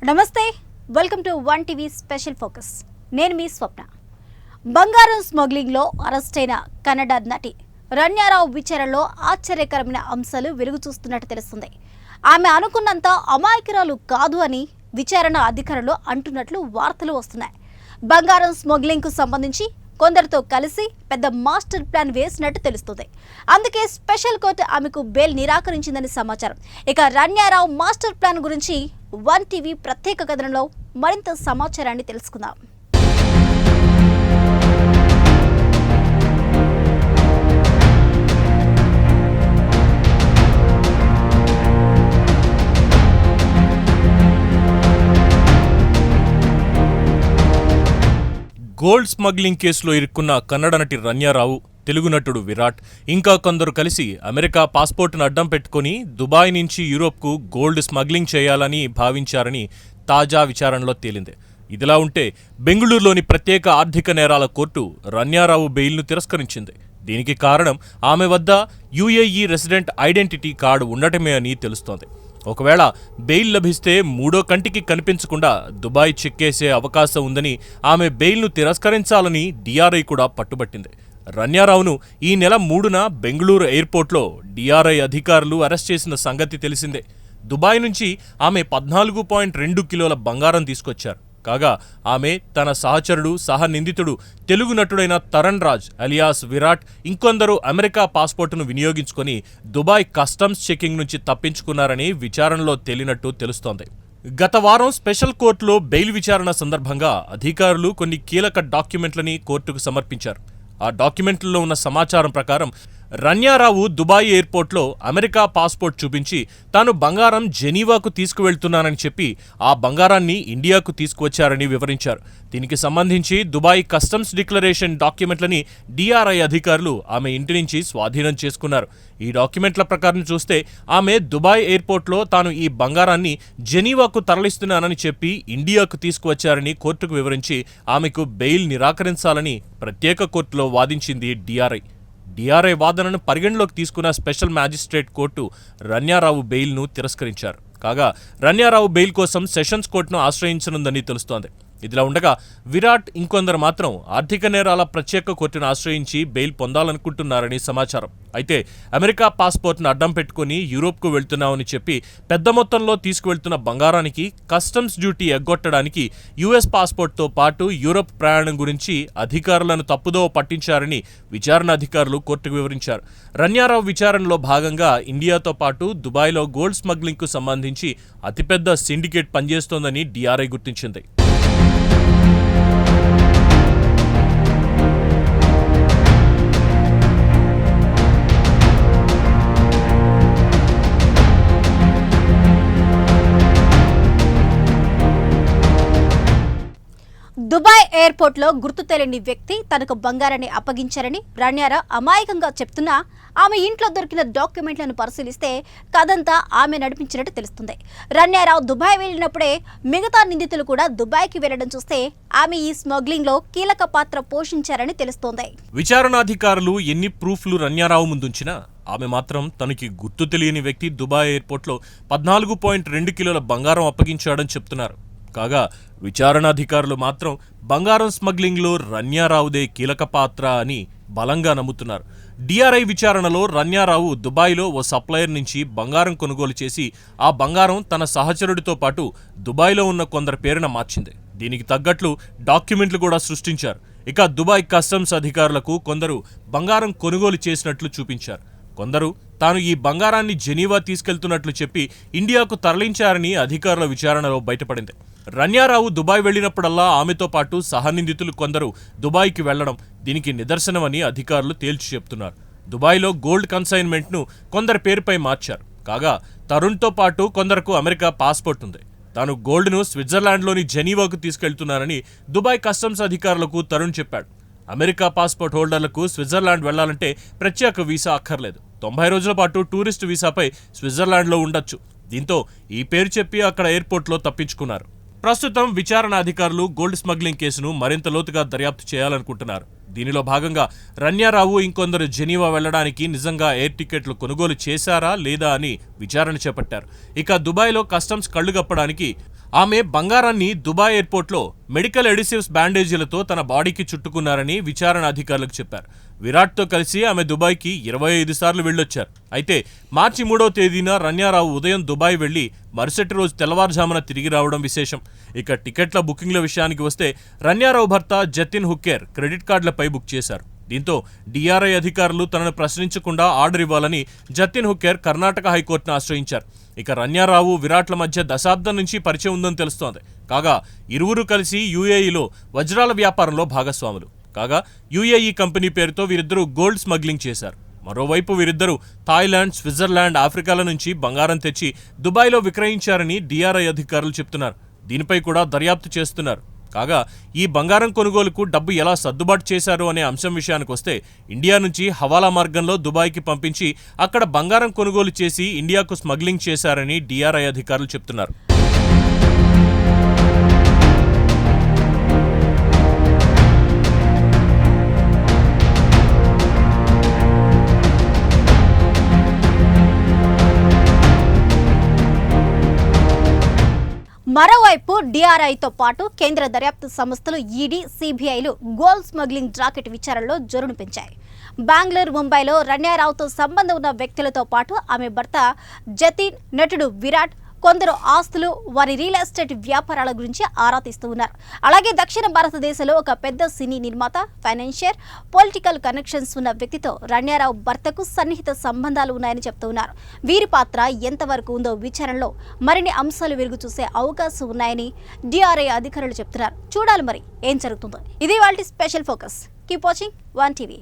నమస్తే, welcome to one TV special focus. నేను మీ స్వప్న. బంగారం స్మగ్లింగ్లో అరెస్ట్ అయిన కన్నడ నటి రన్యారావు విచారణలో ఆశ్చర్యకరమైన అంశాలు వెలుగు చూస్తున్నట్టు తెలుస్తుంది. ఆమె అనుకున్నంత అమాయకురాలు కాదు అని విచారణ అధికారులు అంటున్నట్లు వార్తలు వస్తున్నాయి. బంగారం స్మగ్లింగ్కు సంబంధించి కొందరితో కలిసి పెద్ద మాస్టర్ ప్లాన్ వేసినట్టు తెలుస్తుంది. అందుకే స్పెషల్ కోర్టు ఆమెకు బెయిల్ నిరాకరించిందని సమాచారం. ఇక రన్యారావు మాస్టర్ ప్లాన్ గురించి వన్ టీవీ ప్రత్యేక కథనంలో మరింత సమాచారాన్ని తెలుసుకుందాం. గోల్డ్ స్మగ్లింగ్ కేసులో ఇరుక్కున్న కన్నడ నటి రన్యారావు, తెలుగు నటుడు విరాట్, ఇంకా కొందరు కలిసి అమెరికా పాస్పోర్టును అడ్డం పెట్టుకుని దుబాయ్ నుంచి యూరోప్కు గోల్డ్ స్మగ్లింగ్ చేయాలని భావించారని తాజా విచారణలో తేలింది. ఇదిలా ఉంటే బెంగళూరులోని ప్రత్యేక ఆర్థిక నేరాల కోర్టు రన్యారావు బెయిల్ను తిరస్కరించింది. దీనికి కారణం ఆమె వద్ద యుఏఈ రెసిడెంట్ ఐడెంటిటీ కార్డు ఉండటమే అని తెలుస్తోంది. ఒకవేళ బెయిల్ లభిస్తే మూడో కంటికి కనిపించకుండా దుబాయ్ చెక్కేసే అవకాశం ఉందని ఆమె బెయిల్ను తిరస్కరించాలని డిఆర్ఐ కూడా పట్టుబట్టింది. రన్యారావును ఈ నెల 3న బెంగళూరు ఎయిర్పోర్ట్లో డిఆర్ఐ అధికారులు అరెస్ట్ చేసిన సంగతి తెలిసిందే. దుబాయ్ నుంచి ఆమె 14.2 కిలోల బంగారం తీసుకొచ్చారు. కాగా ఆమె తన సహచరుడు, నిందితుడు తెలుగు నటుడైన తరణ్ రాజ్ అలియాస్ విరాట్ ఇంకొందరు అమెరికా పాస్పోర్టును వినియోగించుకొని దుబాయ్ కస్టమ్స్ చెకింగ్ నుంచి తప్పించుకున్నారని విచారణలో తేలినట్టు తెలుస్తోంది. గత వారం స్పెషల్ కోర్టులో బెయిల్ విచారణ సందర్భంగా అధికారులు కొన్ని కీలక డాక్యుమెంట్లని కోర్టుకు సమర్పించారు. ఆ డాక్యుమెంట్లలో ఉన్న సమాచారం ప్రకారం రన్యారావు దుబాయ్ ఎయిర్పోర్ట్లో అమెరికా పాస్పోర్ట్ చూపించి తాను బంగారం జెనీవాకు తీసుకువెళ్తున్నానని చెప్పి ఆ బంగారాన్ని ఇండియాకు తీసుకువచ్చారని వివరించారు. దీనికి సంబంధించి దుబాయ్ కస్టమ్స్ డిక్లరేషన్ డాక్యుమెంట్లని డిఆర్ఐ అధికారులు ఆమె ఇంటి నుంచి స్వాధీనం చేసుకున్నారు. ఈ డాక్యుమెంట్ల ప్రకారం చూస్తే ఆమె దుబాయ్ ఎయిర్పోర్ట్లో తాను ఈ బంగారాన్ని జెనీవాకు తరలిస్తున్నానని చెప్పి ఇండియాకు తీసుకువచ్చారని కోర్టుకు వివరించి ఆమెకు బెయిల్ నిరాకరించాలని ప్రత్యేక కోర్టులో వాదించింది డిఆర్ఐ వాదనను పరిగణలోకి తీసుకున్న స్పెషల్ మ్యాజిస్ట్రేట్ కోర్టు రన్యారావు బెయిల్ను తిరస్కరించారు. కాగా రన్యారావు బెయిల్ కోసం సెషన్స్ కోర్టును ఆశ్రయించనుందని తెలుస్తోంది. ఇదిలా ఉండగా విరాట్ ఇంకొందరు మాత్రం ఆర్థిక నేరాల ప్రత్యేక కోర్టును ఆశ్రయించి బెయిల్ పొందాలనుకుంటున్నారని సమాచారం. అయితే అమెరికా పాస్పోర్ట్ను అడ్డం పెట్టుకుని యూరోప్కు వెళ్తున్నామని చెప్పి పెద్ద మొత్తంలో తీసుకువెళ్తున్న బంగారానికి కస్టమ్స్ డ్యూటీ ఎగ్గొట్టడానికి యుఎస్ పాస్పోర్ట్తో పాటు యూరోప్ ప్రయాణం గురించి అధికారులను తప్పుదోవ పట్టించారని విచారణ అధికారులు కోర్టుకు వివరించారు. రన్యారావు విచారణలో భాగంగా ఇండియాతో పాటు దుబాయ్లో గోల్డ్ స్మగ్లింగ్కు సంబంధించి అతిపెద్ద సిండికేట్ పనిచేస్తోందని డిఆర్ఐ గుర్తించింది. దుబాయ్ ఎయిర్పోర్ట్లో గుర్తు తెలియని వ్యక్తి తనకు బంగారాన్ని అప్పగించారని రన్యారావు అమాయకంగా చెప్తున్నా ఆమె ఇంట్లో దొరికిన డాక్యుమెంట్లను పరిశీలిస్తే కథంతా ఆమె నడిపించినట్టు తెలుస్తుంది. రన్యారావు దుబాయ్ వెళ్ళినప్పుడే మిగతా నిందితులు కూడా దుబాయ్కి వెళ్లడం చూస్తే ఆమె ఈ స్మగ్లింగ్ లో కీలక పాత్ర పోషించారని తెలుస్తోంది. విచారణాధికారులు ఎన్ని ప్రూఫ్లు రన్యారావు ముందుంచినా ఆమె మాత్రం తనకి గుర్తు తెలియని వ్యక్తి దుబాయ్ ఎయిర్పోర్ట్లో 14.2 కిలోల బంగారం అప్పగించాడని చెప్తున్నారు. కాగా విచారణాధికారులు మాత్రం బంగారం స్మగ్లింగ్లో రన్యారావుదే కీలక పాత్ర అని బలంగా నమ్ముతున్నారు. డిఆర్ఐ విచారణలో రన్యారావు దుబాయ్లో ఓ సప్లయర్ నుంచి బంగారం కొనుగోలు చేసి ఆ బంగారం తన సహచరుడితో పాటు దుబాయ్లో ఉన్న కొందరి పేరున మార్చింది. దీనికి తగ్గట్లు డాక్యుమెంట్లు కూడా సృష్టించారు. ఇక దుబాయ్ కస్టమ్స్ అధికారులకు కొందరు బంగారం కొనుగోలు చేసినట్లు చూపించారు. కొందరు తాను ఈ బంగారాన్ని జెనీవా తీసుకెళ్తున్నట్లు చెప్పి ఇండియాకు తరలించారని అధికారుల విచారణలో బయటపడింది. రన్యారావు దుబాయ్ వెళ్లినప్పుడల్లా ఆమెతో పాటు సహనిందితులు కొందరు దుబాయ్కి వెళ్లడం దీనికి నిదర్శనమని అధికారులు తేల్చి చెప్తున్నారు. దుబాయ్లో గోల్డ్ కన్సైన్మెంట్ను కొందరి పేరుపై మార్చారు. కాగా తరుణ్తో పాటు కొందరకు అమెరికా పాస్పోర్ట్ ఉంది. తాను గోల్డ్ను స్విట్జర్లాండ్లోని జెనీవాకు తీసుకెళ్తున్నానని దుబాయ్ కస్టమ్స్ అధికారులకు తరుణ్ చెప్పాడు. అమెరికా పాస్పోర్ట్ హోల్డర్లకు స్విట్జర్లాండ్ వెళ్లాలంటే ప్రత్యేక వీసా అక్కర్లేదు. 90 రోజుల పాటు టూరిస్ట్ వీసాపై స్విట్జర్లాండ్లో ఉండొచ్చు. దీంతో ఈ పేరు చెప్పి అక్కడ ఎయిర్పోర్ట్లో తప్పించుకున్నారు. ప్రస్తుతం విచారణ అధికారులు గోల్డ్ స్మగ్లింగ్ కేసును మరింత లోతుగా దర్యాప్తు చేయాలనుకుంటున్నారు. దీనిలో భాగంగా రన్యారావు ఇంకొందరు జెనీవా వెళ్లడానికి నిజంగా ఎయిర్ టికెట్లు కొనుగోలు చేశారా లేదా అని విచారణ చేపట్టారు. ఇక దుబాయ్లో కస్టమ్స్ కళ్లుగప్పడానికి ఆమె బంగారాన్ని దుబాయ్ ఎయిర్పోర్ట్లో మెడికల్ ఎడిసివ్స్ బ్యాండేజీలతో తన బాడీకి చుట్టుకున్నారని విచారణ అధికారులకు చెప్పారు. విరాట్తో కలిసి ఆమె దుబాయ్కి 25 సార్లు వెళ్ళొచ్చారు. అయితే మార్చి 3వ తేదీన రన్యారావు ఉదయం దుబాయ్ వెళ్లి మరుసటి రోజు తెల్లవారుజామున తిరిగి రావడం విశేషం. ఇక టికెట్ల బుకింగ్ల విషయానికి వస్తే రన్యారావు భర్త జతిన్ హుక్కేర్ క్రెడిట్ కార్డులపై బుక్ చేశారు. దీంతో డిఆర్ఐ అధికారులు తనను ప్రశ్నించకుండా ఆర్డర్ ఇవ్వాలని జతిన్ హుక్కేర్ కర్ణాటక హైకోర్టును ఆశ్రయించారు. ఇక రన్యారావు విరాట్ల మధ్య దశాబ్దం నుంచి పరిచయం ఉందని తెలుస్తోంది. కాగా ఇరువురు కలిసి యూఏఈలో వజ్రాల వ్యాపారంలో భాగస్వాములు. కాగా యూఏఈ కంపెనీ పేరుతో వీరిద్దరూ గోల్డ్ స్మగ్లింగ్ చేశారు. మరోవైపు వీరిద్దరూ థాయిలాండ్, స్విట్జర్లాండ్, ఆఫ్రికాల నుంచి బంగారం తెచ్చి దుబాయ్లో విక్రయించారని డిఆర్ఐ అధికారులు చెప్తున్నారు. దీనిపై కూడా దర్యాప్తు చేస్తున్నారు. కాగా ఈ బంగారం కొనుగోలుకు డబ్బు ఎలా సర్దుబాటు చేశారు అనే అంశం విషయానికి వస్తే ఇండియా నుంచి హవాలా మార్గంలో దుబాయ్కి పంపించి అక్కడ బంగారం కొనుగోలు చేసి ఇండియాకు స్మగ్లింగ్ చేశారని డిఆర్ఐ అధికారులు చెప్తున్నారు. మరోవైపు డిఆర్ఐతో పాటు కేంద్ర దర్యాప్తు సంస్థలు ఈడీ, సిబిఐలు గోల్డ్ స్మగ్లింగ్ రాకెట్ విచారణలో జోరును పెంచాయి. బెంగళూరు, ముంబైలో రన్యారావుతో సంబంధం ఉన్న వ్యక్తులతో పాటు ఆమె భర్త జతిన్, నటుడు విరాట్, కొందరు ఆస్తులు, వారి రియల్ ఎస్టేట్ వ్యాపారాల గురించి ఆరా తీస్తూ ఉన్నారు. అలాగే దక్షిణ భారతదేశంలో ఒక పెద్ద సినీ నిర్మాత, ఫైనాన్షియర్, పొలిటికల్ కనెక్షన్స్ ఉన్న వ్యక్తితో రన్యారావు భర్తకు సన్నిహిత సంబంధాలు ఉన్నాయని చెప్తూ ఉన్నారు. వీరి పాత్ర ఎంతవరకు ఉందో విచారణలో మరిన్ని అంశాలు వెలుగు చూసే అవకాశం ఉన్నాయని డిఆర్ఐ అధికారులు చెప్తున్నారు. చూడాలి మరి ఏం జరుగుతుందో. ఇది వాళ్ళ special focus. Keep watching 1 TV.